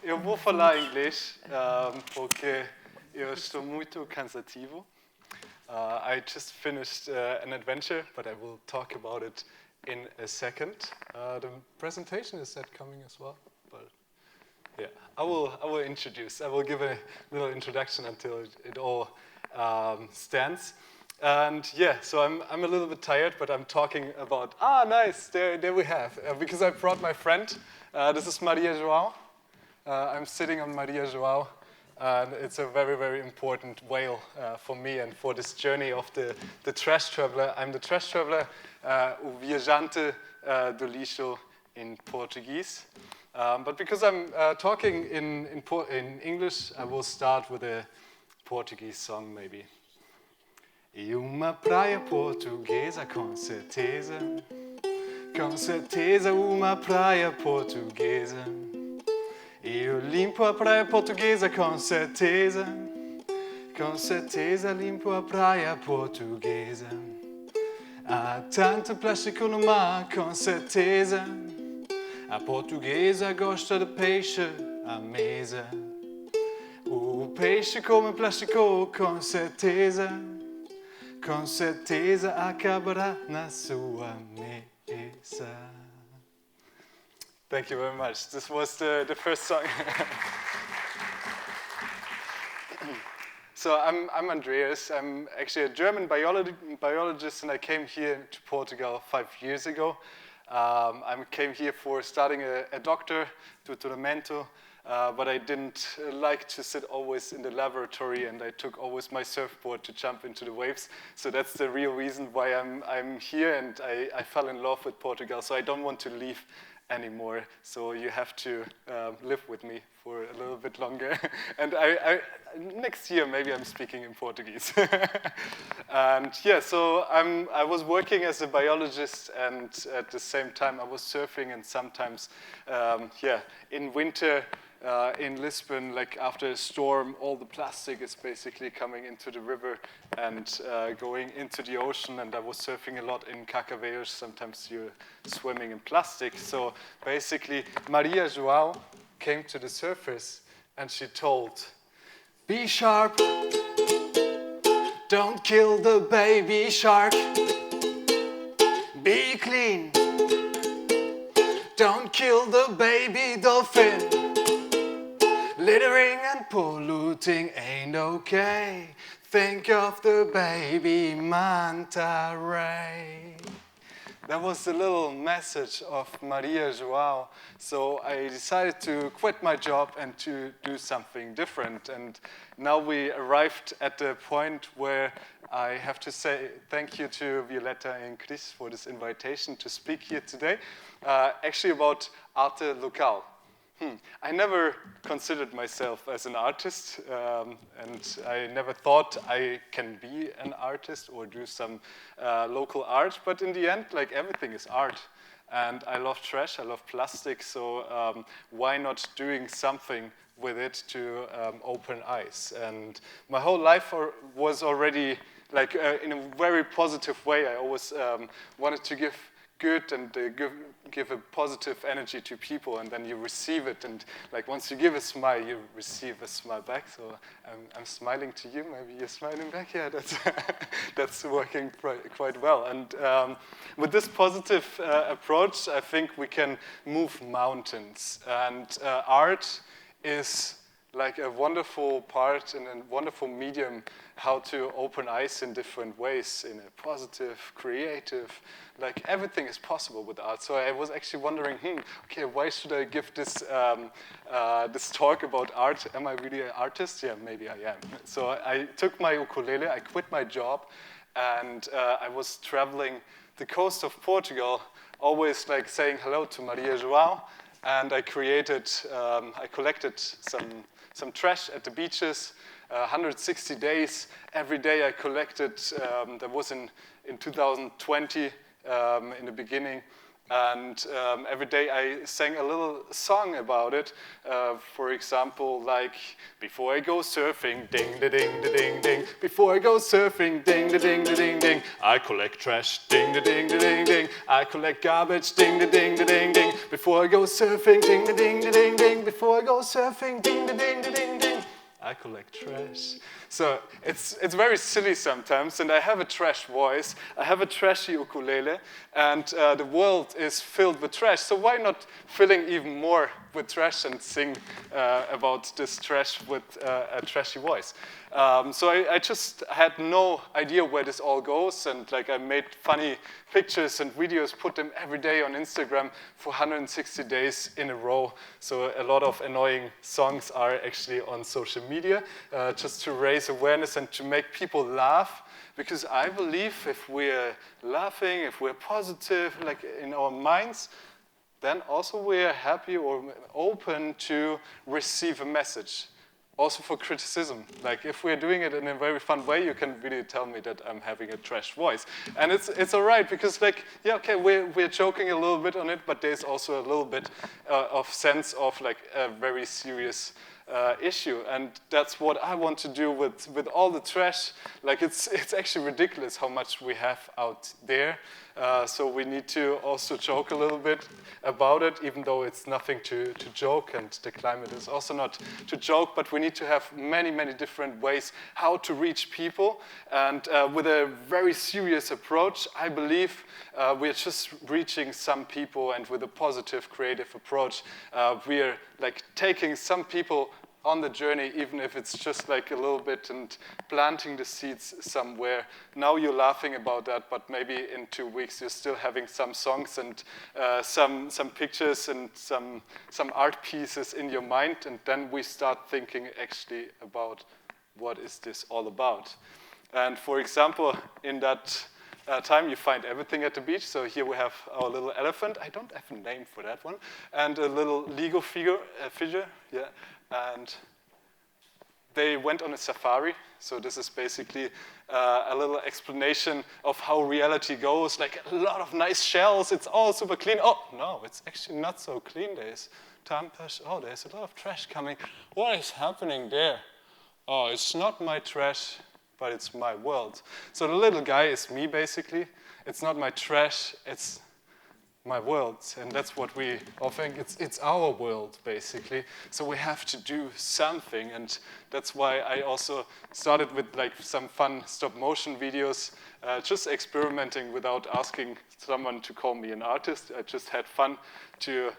Eu vou falar inglês porque eu estou muito cansativo. I just finished an adventure, but I will talk about it in a second. The presentation, is that coming as well? But yeah, I will introduce. I will give a little introduction until it all stands. And yeah, so I'm a little bit tired, but I'm talking about, nice, there we have, because I brought my friend. This is Maria João. I'm sitting on Maria João, and it's a very, very important whale for me and for this journey of the trash traveler. I'm the trash traveler, o viajante do lixo in Portuguese. But because I'm talking in English, I will start with a Portuguese song maybe. E uma praia portuguesa, com certeza uma praia portuguesa. Eu limpo a praia portuguesa, com certeza limpo a praia portuguesa. Há tanto plástico no mar, com certeza. A portuguesa gosta de peixe à mesa. O peixe come plástico, com certeza acabará na sua mesa. Thank you very much. This was the first song. So I'm Andreas. I'm actually a German biologist, and I came here to Portugal 5 years ago. I came here for studying a doctor, doutoramento, but I didn't like to sit always in the laboratory, and I took always my surfboard to jump into the waves. So that's the real reason why I'm here, and I fell in love with Portugal, so I don't want to leave anymore. So you have to live with me for a little bit longer. And next year maybe I'm speaking in Portuguese. And yeah, so I was working as a biologist, and at the same time I was surfing, and sometimes, in winter, in Lisbon, like after a storm, all the plastic is basically coming into the river and going into the ocean, and I was surfing a lot in Cacaveos. Sometimes you're swimming in plastic. So basically, Maria João came to the surface and she told, "Be sharp, don't kill the baby shark. Be clean, don't kill the baby dolphin. Littering and polluting ain't okay. Think of the baby manta ray." That was the little message of Maria João. So I decided to quit my job and to do something different. And now we arrived at the point where I have to say thank you to Violetta and Chris for this invitation to speak here today. Actually about Arte local. I never considered myself as an artist, and I never thought I can be an artist or do some local art, but in the end, like, everything is art. And I love trash, I love plastic, so why not doing something with it to open eyes? And my whole life was already like in a very positive way. I always wanted to give good and give a positive energy to people, and then you receive it, and like once you give a smile, you receive a smile back. So I'm smiling to you, maybe you're smiling back. Yeah, that's working quite well. And with this positive approach, I think we can move mountains. And art is like a wonderful part and a wonderful medium how to open eyes in different ways, in a positive, creative, like everything is possible with art. So I was actually wondering, okay, why should I give this this talk about art? Am I really an artist? Yeah, maybe I am. So I took my ukulele, I quit my job, and I was traveling the coast of Portugal, always like saying hello to Maria João, and I collected some trash at the beaches, 160 days. Every day I collected, that was in 2020, in the beginning, And every day I sang a little song about it. For example, like, before I go surfing, ding, da, ding, da, ding, ding. Before I go surfing, ding, da, ding, da, ding, ding. I collect trash, ding, da, ding, da, ding, ding. I collect garbage, ding, da, ding, da, ding, ding. Before I go surfing, ding, da, ding, da, ding, ding. Before I go surfing, ding, da, ding, da, ding, ding. I collect trash. So it's very silly sometimes, and I have a trash voice. I have a trashy ukulele, and the world is filled with trash. So why not filling even more with trash and sing about this trash with a trashy voice? So I just had no idea where this all goes, and like I made funny pictures and videos, put them every day on Instagram for 160 days in a row. So a lot of annoying songs are actually on social media, just to raise awareness and to make people laugh. Because I believe if we're laughing, if we're positive, like in our minds, then also we're happy or open to receive a message. Also for criticism. Like if we're doing it in a very fun way, you can really tell me that I'm having a trash voice. And it's all right, because like, yeah, okay, we're joking a little bit on it, but there's also a little bit of sense of like a very serious issue. And that's what I want to do with all the trash. Like it's actually ridiculous how much we have out there. So we need to also joke a little bit about it, even though it's nothing to joke, and the climate is also not to joke, but we need to have many, many different ways how to reach people. And with a very serious approach, I believe we're just reaching some people, and with a positive, creative approach, we're like taking some people on the journey, even if it's just like a little bit, and planting the seeds somewhere. Now you're laughing about that, but maybe in 2 weeks you're still having some songs and some pictures and some art pieces in your mind, and then we start thinking actually about what is this all about. And for example, in that time you find everything at the beach. So here we have our little elephant. I don't have a name for that one. And a little Lego figure, yeah. And they went on a safari. So this is basically a little explanation of how reality goes. Like a lot of nice shells. It's all super clean. Oh, no, it's actually not so clean. There's there's a lot of trash coming. What is happening there? Oh, it's not my trash, but it's my world. So the little guy is me, basically. It's not my trash, it's my world. And that's what we all think. It's our world, basically. So we have to do something. And that's why I also started with like some fun stop-motion videos, just experimenting without asking someone to call me an artist. I just had fun to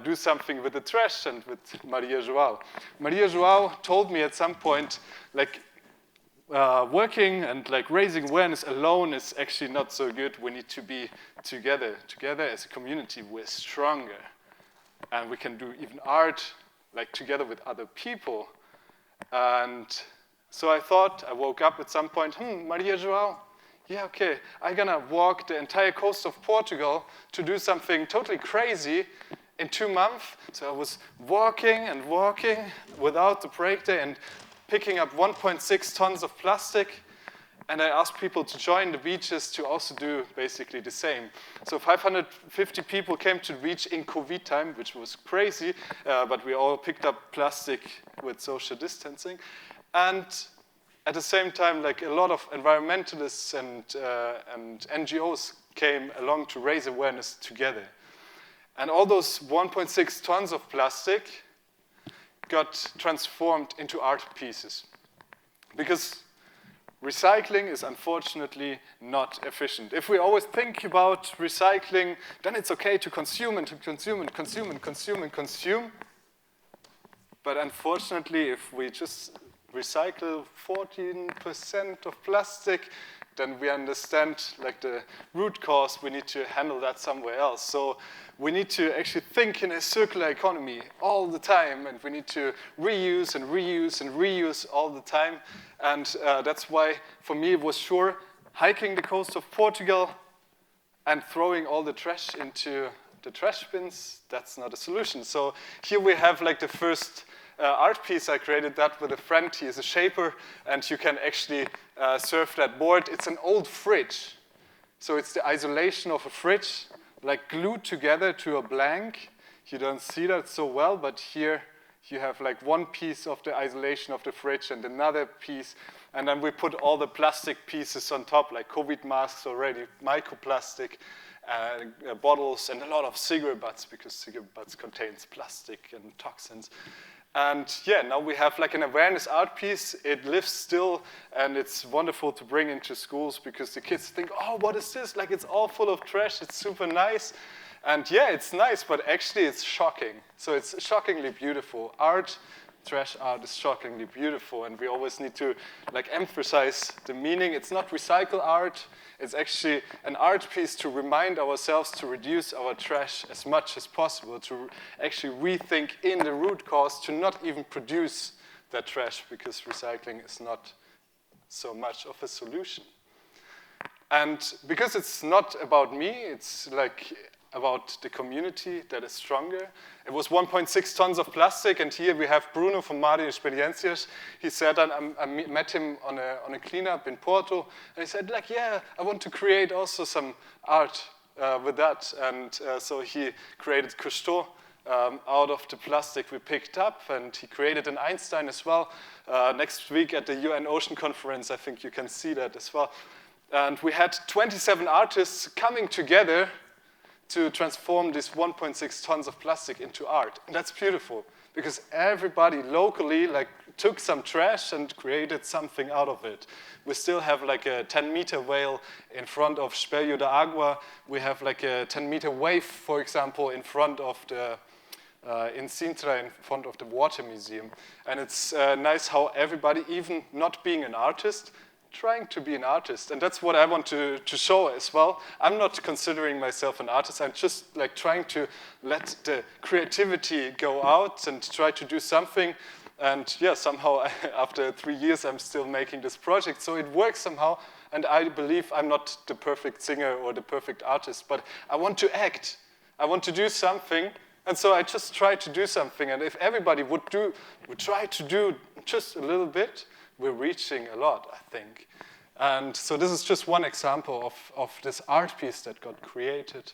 do something with the trash and with Maria Joao. Maria Joao told me at some point, like, working and like raising awareness alone is actually not so good. We need to be together. Together as a community, we're stronger. And we can do even art, like together with other people. And so I thought, I woke up at some point, Maria Joao, yeah, okay, I'm gonna walk the entire coast of Portugal to do something totally crazy in 2 months. So I was walking and walking without the break day and picking up 1.6 tons of plastic, and I asked people to join the beaches to also do basically the same. So 550 people came to the beach in COVID time, which was crazy, but we all picked up plastic with social distancing. And at the same time, like a lot of environmentalists and NGOs came along to raise awareness together. And all those 1.6 tons of plastic got transformed into art pieces. Because recycling is unfortunately not efficient. If we always think about recycling, then it's okay to consume and to consume and consume and consume and consume. But unfortunately, if we just recycle 14% of plastic, then we understand like the root cause. We need to handle that somewhere else. So we need to actually think in a circular economy all the time, and we need to reuse and reuse and reuse all the time. And that's why, for me, it was sure hiking the coast of Portugal and throwing all the trash into the trash bins, that's not a solution. So here we have like the first art piece. I created that with a friend. He is a shaper, and you can actually surf that board. It's an old fridge. So it's the isolation of a fridge. like glued together to a blank. You don't see that so well, but here you have like one piece of the isolation of the fridge and another piece, and then we put all the plastic pieces on top, like COVID masks already, microplastic, bottles, and a lot of cigarette butts, because cigarette butts contains plastic and toxins. And yeah, now we have like an awareness art piece. It lives still, and it's wonderful to bring into schools, because the kids think, oh, what is this? Like, it's all full of trash, it's super nice. And yeah, it's nice, but actually it's shocking. So it's shockingly beautiful. Art, trash art is shockingly beautiful, and we always need to like emphasize the meaning. It's not recycle art. It's actually an art piece to remind ourselves to reduce our trash as much as possible, to actually rethink in the root cause, to not even produce that trash, because recycling is not so much of a solution. And because it's not about me, it's like about the community that is stronger. It was 1.6 tons of plastic, and here we have Bruno from Mari Experiencias. He said that I met him on a cleanup in Porto, and he said, like, yeah, I want to create also some art with that. And so he created Cousteau out of the plastic we picked up, and he created an Einstein as well. Next week at the UN Ocean Conference, I think you can see that as well. And we had 27 artists coming together to transform this 1.6 tons of plastic into art. And that's beautiful, because everybody locally like took some trash and created something out of it. We still have like a 10-meter whale in front of Espelho da Água. We have like a 10-meter wave, for example, in front of the in Sintra, in front of the Water Museum. And it's nice how everybody, even not being an artist, trying to be an artist. And that's what I want to show as well. I'm not considering myself an artist. I'm just like trying to let the creativity go out and try to do something. And yeah, somehow after 3 years, I'm still making this project. So it works somehow. And I believe I'm not the perfect singer or the perfect artist, but I want to act. I want to do something. And so I just try to do something. And if everybody would try to do just a little bit, we're reaching a lot, I think. And so this is just one example of this art piece that got created.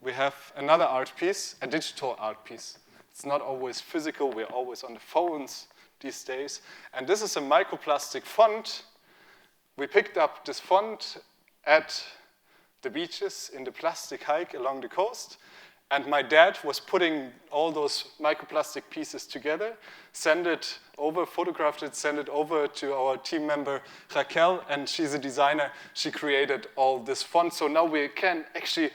We have another art piece, a digital art piece. It's not always physical, we're always on the phones these days. And this is a microplastic font. We picked up this font at the beaches in the plastic hike along the coast. And my dad was putting all those microplastic pieces together, photographed it, sent it over to our team member Raquel, and she's a designer. She created all this font. So now we can actually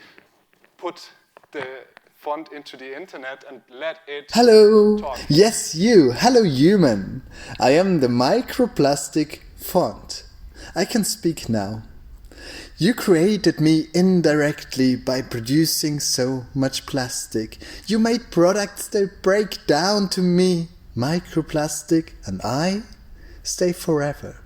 put the font into the internet and let it Hello! talk. Yes, you! Hello, human! I am the microplastic font. I can speak now. You created me indirectly by producing so much plastic. You made products that break down to me, microplastic, and I stay forever.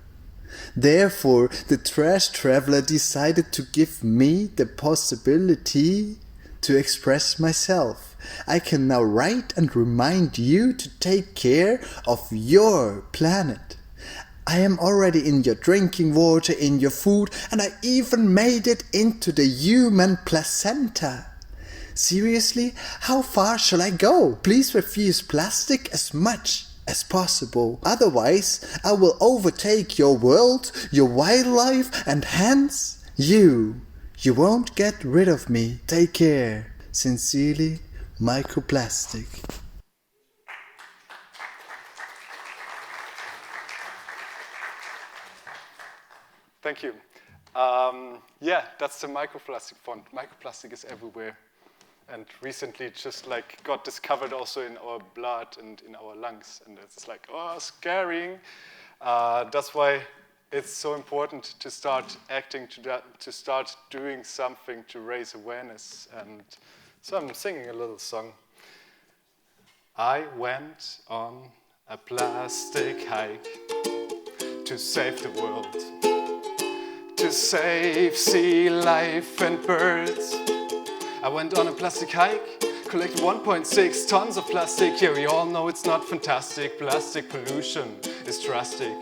Therefore, the trash traveler decided to give me the possibility to express myself. I can now write and remind you to take care of your planet. I am already in your drinking water, in your food, and I even made it into the human placenta. Seriously, how far shall I go? Please refuse plastic as much as possible. Otherwise, I will overtake your world, your wildlife, and hence you. You won't get rid of me. Take care. Sincerely, microplastic. Thank you. Yeah, that's the microplastic font. Microplastic is everywhere. And recently just like got discovered also in our blood and in our lungs. And it's like, oh, scary. That's why it's so important to start acting, to start doing something to raise awareness. And so I'm singing a little song. I went on a plastic hike to save the world. To save sea life and birds. I went on a plastic hike, collected 1.6 tons of plastic. Yeah, we all know it's not fantastic. Plastic pollution is drastic.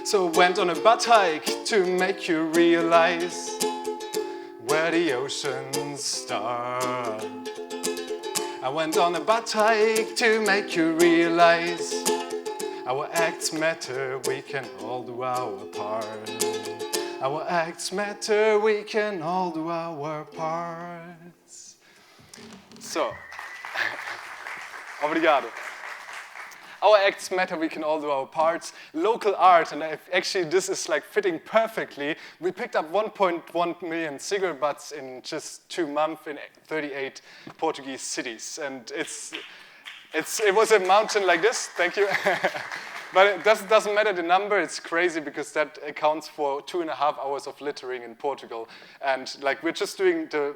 So went on a butt hike to make you realize where the oceans start. I went on a butt hike to make you realize our acts matter, we can all do our part. Our acts matter, we can all do our parts. So, obrigado. Our acts matter, we can all do our parts. Local art, and actually this is like fitting perfectly. We picked up 1.1 million cigarette butts in just 2 months in 38 Portuguese cities. And it was a mountain like this, thank you. But it doesn't matter the number, it's crazy because that accounts for 2.5 hours of littering in Portugal. And like we're just doing the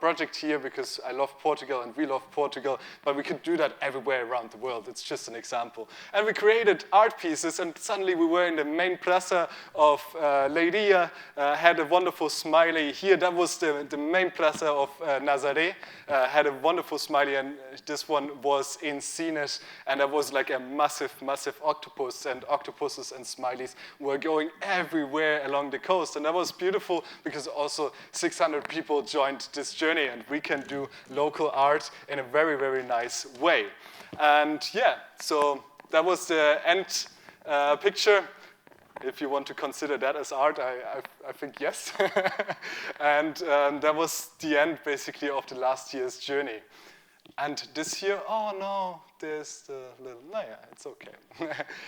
project here because I love Portugal and we love Portugal, but we could do that everywhere around the world. It's just an example. And we created art pieces and suddenly we were in the main plaza of Leiria, had a wonderful smiley here. That was the main plaza of Nazaré, had a wonderful smiley, and this one was in Sines, and that was like a massive, massive octopus, and octopuses and smileys were going everywhere along the coast. And that was beautiful because also 600 people joined this journey, and we can do local art in a very, very nice way. And yeah, so that was the end picture. If you want to consider that as art, I think yes. And that was the end, basically, of the last year's journey. And this year, oh no, there's the little, no, yeah, it's okay.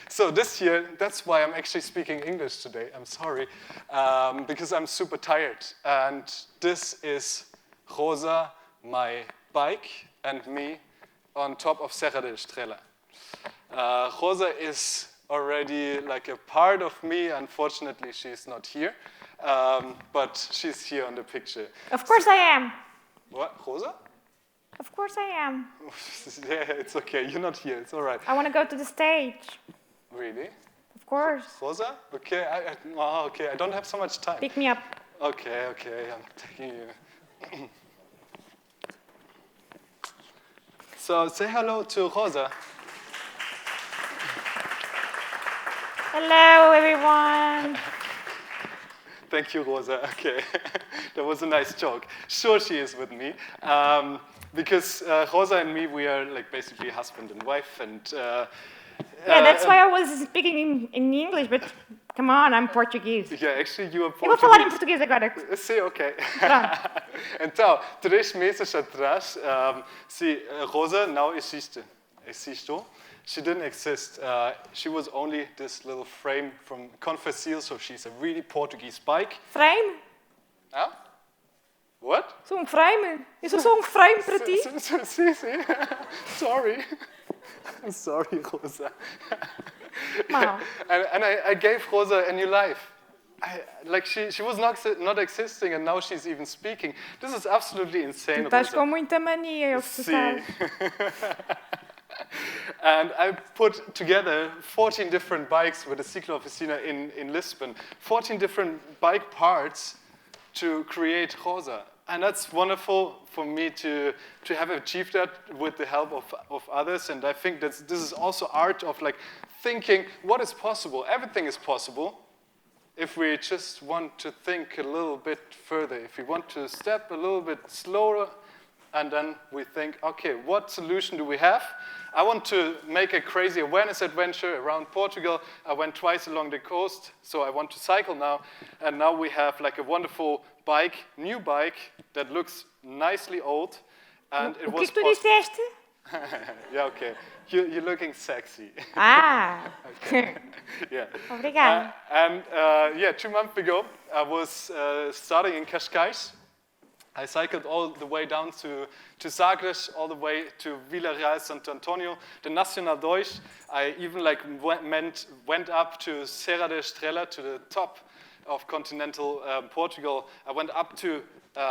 So this year, that's why I'm actually speaking English today. I'm sorry, because I'm super tired. And this is Rosa, my bike, and me on top of Serra da Estrela. Rosa is already like a part of me. Unfortunately, she's not here, but she's here on the picture. Of course I am. What, Rosa? Of course I am. Yeah, it's okay. You're not here. It's all right. I want to go to the stage. Really? Of course. Rosa? Okay. Okay. I don't have so much time. Pick me up. Okay. I'm taking you. So say hello to Rosa. Hello, everyone. Thank you, Rosa. Okay. That was a nice joke. Sure, she is with me. Because Rosa and me, we are like basically husband and wife, and yeah, that's why I was speaking in English, but come on, I'm Portuguese. Yeah, actually you are Portuguese. Eu vou falar em português agora. Sim, ok. Pronto. Então, 3 meses atrás, Rosa não existe. She didn't exist. She was only this little frame from Confessil, so she's a really Portuguese bike. Frame? Huh? What? Sou frame? Eu sou frame para ti? Sim. Sorry. I'm sorry, Rosa. Wow. And I gave Rosa a new life. She was not existing, and now she's even speaking. This is absolutely insane. Tu estás com muita mania, eu que tu sabes. And I put together 14 different bikes with a ciclo-oficina in Lisbon, 14 different bike parts to create Rosa. And that's wonderful for me to have achieved that with the help of others. And I think this is also art of like thinking what is possible. Everything is possible if we just want to think a little bit further, if we want to step a little bit slower, and then we think, okay, what solution do we have? I want to make a crazy awareness adventure around Portugal. I went twice along the coast, so I want to cycle now. And now we have like a wonderful bike, new bike, that looks nicely old. And it was O que tu disseste? Yeah, okay. You're looking sexy. Ah. Okay. Yeah. Obrigada. And 2 months ago, I was starting in Cascais. I cycled all the way down to Sagres, all the way to Vila Real Santo Antonio, the Nacional 2. I even went up to Serra da Estrela, to the top of continental Portugal. I went up to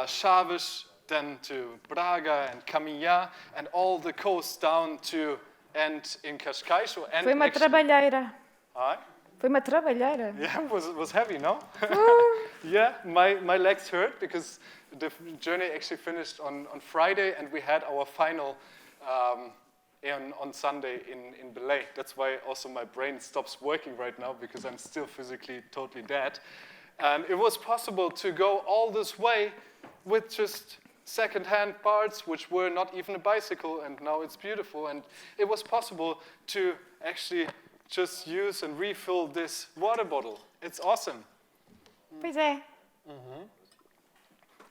Chaves, then to Braga and Caminhar, and all the coast down to end in Cascais. Foi uma trabalheira. Hi? Foi uma trabalheira. Yeah, it was heavy, no? Yeah, my legs hurt because the journey actually finished on Friday, and we had our final on Sunday in Belay. That's why also my brain stops working right now, because I'm still physically totally dead. And it was possible to go all this way with just second-hand parts, which were not even a bicycle, and now it's beautiful. And it was possible to actually just use and refill this water bottle. It's awesome. Pois é.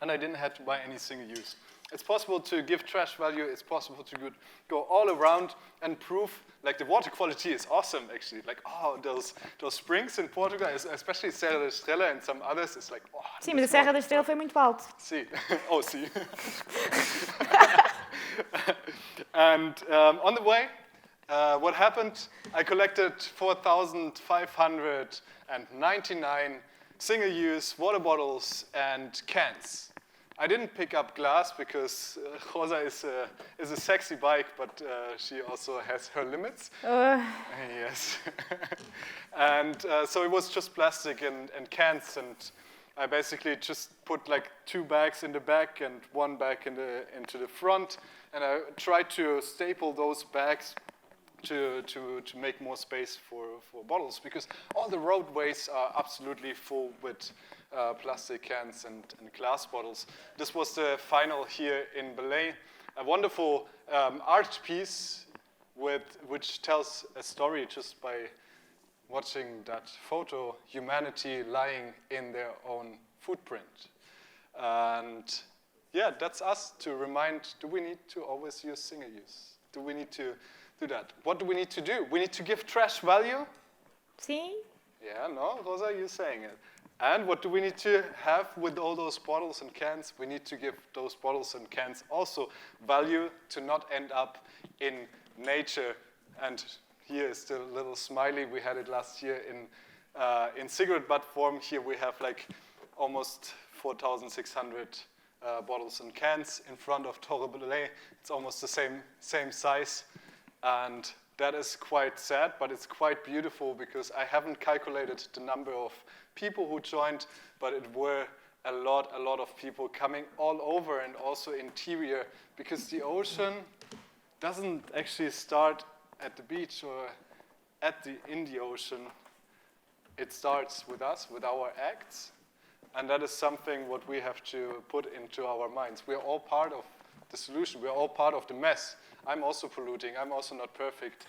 And I didn't have to buy any single use. It's possible to give trash value. It's possible to go all around and prove, like, the water quality is awesome, actually. Like, oh, those springs in Portugal, especially Serra da Estrela and some others, it's like, oh. Sim, mas a Serra da Estrela foi muito alto. See. Oh, see. And on the way, what happened? I collected 4,599 single-use water bottles and cans. I didn't pick up glass because Rosa is a sexy bike, but she also has her limits. Yes. And so it was just plastic and cans, and I basically just put like 2 bags in the back and 1 bag into the front, and I tried to staple those bags to make more space for bottles, because all the roadways are absolutely full with plastic cans and glass bottles. This was the final here in Belém, a wonderful art piece which tells a story just by watching that photo, humanity lying in their own footprint. And yeah, that's us to remind, do we need to always use single use? Do we need to do that? What do we need to do? We need to give trash value? Sim. Yeah, no, Rosa, you're saying it. And what do we need to have with all those bottles and cans? We need to give those bottles and cans also value to not end up in nature. And here is the little smiley. We had it last year in cigarette butt form. Here we have like almost 4,600 bottles and cans in front of Torre Belém. It's almost the same size. And that is quite sad, but it's quite beautiful, because I haven't calculated the number of people who joined, but it were a lot of people coming all over, and also interior, because the ocean doesn't actually start at the beach or in the ocean. It starts with us, with our acts, and that is something what we have to put into our minds. We are all part of the solution. We are all part of the mess. I'm also polluting. I'm also not perfect.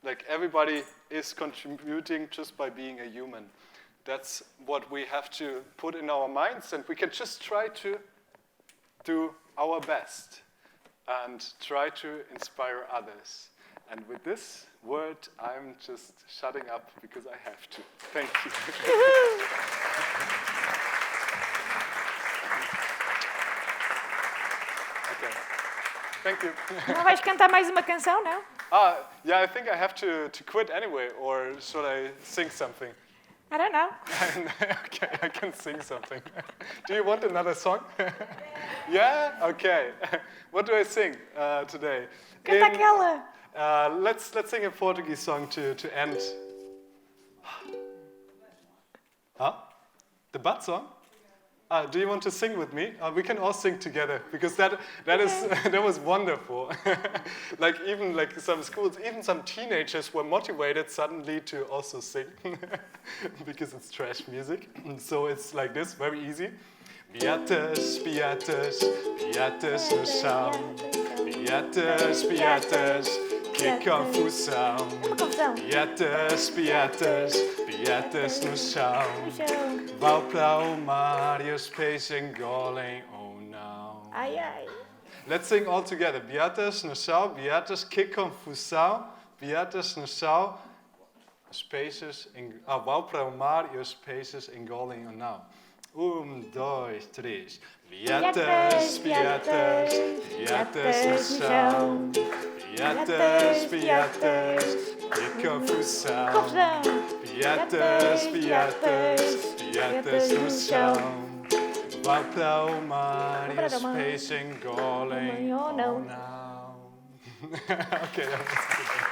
Like, everybody is contributing just by being a human. That's what we have to put in our minds, and we can just try to do our best and try to inspire others. And with this word, I'm just shutting up because I have to. Thank you. Okay. Thank you. Não vais cantar mais uma canção, não? Yeah, I think I have to quit anyway, or should I sing something? I don't know. Okay, I can sing something. Do you want another song? Yeah? Okay. What do I sing today? Canta aquela. Let's sing a Portuguese song to end. Huh? The butt song? Do you want to sing with me? We can all sing together, because that was wonderful. Like, even like some schools, even some teenagers were motivated suddenly to also sing, because it's trash music. So it's like this, very easy. Beatas, beatas, beatas no chão. Beatas, beatas, que confusão. Beatas, beatas, beatas no chão. Vão para o mar e os peixes engolem ou não. Ai, ai. Let's sing all together. Beatas no chão, beatas, que confusão. Beatas no chão, os peixes vão para o mar e os peixes engolem ou não. 1, 2, 3. Beatas, beatas, beatas no chão. Beatas, beatas, que confusão. Beatas, beatas, beatas no chão. Vão para o mar e os peixes engolem ou não. Okay, that was good.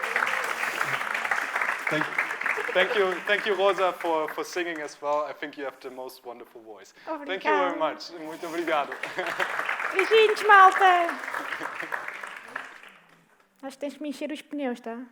Thank you, Rosa, for singing as well. I think you have the most wonderful voice. Obrigada. Thank you very much. Muito obrigado. Beijinhos, malta. Acho que tens que me encher os pneus, tá?